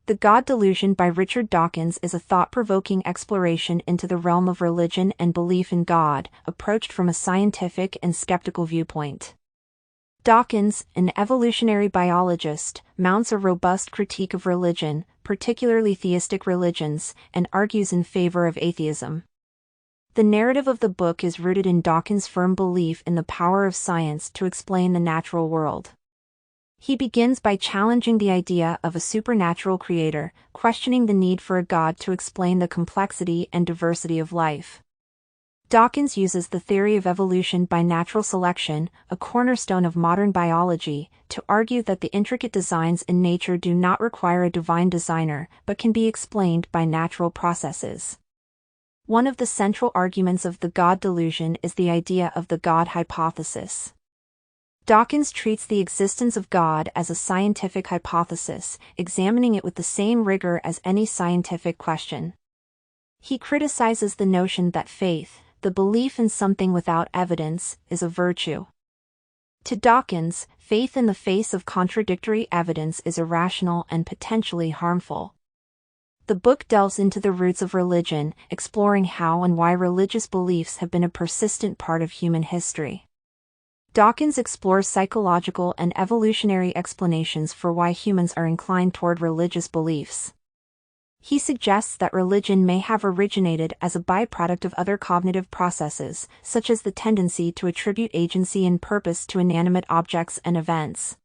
The God Delusion by Richard Dawkins is a thought-provoking exploration into the realm of religion and belief in God, approached from a scientific and skeptical viewpoint. Dawkins, an evolutionary biologist, mounts a robust critique of religion, particularly theistic religions, and argues in favor of atheism. The narrative of the book is rooted in Dawkins' firm belief in the power of science to explain the natural world. He begins by challenging the idea of a supernatural creator, questioning the need for a god to explain the complexity and diversity of life. Dawkins uses the theory of evolution by natural selection, a cornerstone of modern biology, to argue that the intricate designs in nature do not require a divine designer, but can be explained by natural processes. One of the central arguments of the God Delusion is the idea of the God hypothesis. Dawkins treats the existence of God as a scientific hypothesis, examining it with the same rigor as any scientific question. He criticizes the notion that faith, the belief in something without evidence, is a virtue. To Dawkins, faith in the face of contradictory evidence is irrational and potentially harmful. The book delves into the roots of religion, exploring how and why religious beliefs have been a persistent part of human history. Dawkins explores psychological and evolutionary explanations for why humans are inclined toward religious beliefs. He suggests that religion may have originated as a byproduct of other cognitive processes, such as the tendency to attribute agency and purpose to inanimate objects and events.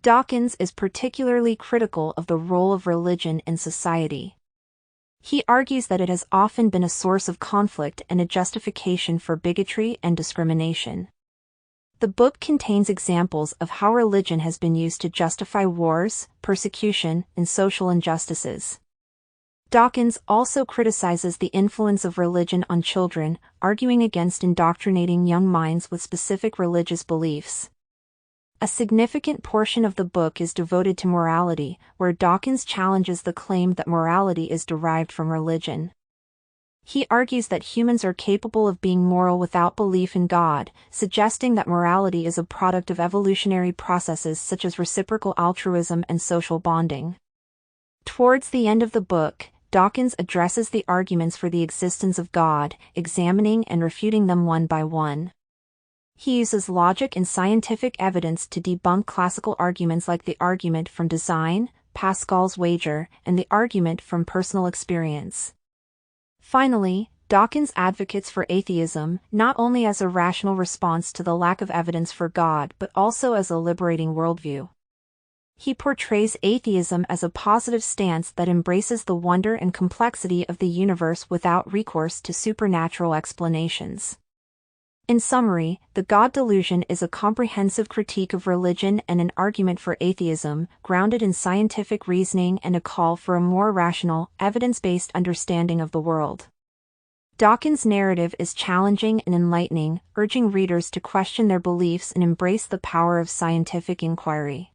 Dawkins is particularly critical of the role of religion in society. He argues that it has often been a source of conflict and a justification for bigotry and discrimination. The book contains examples of how religion has been used to justify wars, persecution, and social injustices. Dawkins also criticizes the influence of religion on children, arguing against indoctrinating young minds with specific religious beliefs. A significant portion of the book is devoted to morality, where Dawkins challenges the claim that morality is derived from religion. He argues that humans are capable of being moral without belief in God, suggesting that morality is a product of evolutionary processes such as reciprocal altruism and social bonding. Towards the end of the book, Dawkins addresses the arguments for the existence of God, examining and refuting them one by one. He uses logic and scientific evidence to debunk classical arguments like the argument from design, Pascal's wager, and the argument from personal experience. Finally, Dawkins advocates for atheism, not only as a rational response to the lack of evidence for God but also as a liberating worldview. He portrays atheism as a positive stance that embraces the wonder and complexity of the universe without recourse to supernatural explanations. In summary, The God Delusion is a comprehensive critique of religion and an argument for atheism, grounded in scientific reasoning and a call for a more rational, evidence-based understanding of the world. Dawkins' narrative is challenging and enlightening, urging readers to question their beliefs and embrace the power of scientific inquiry.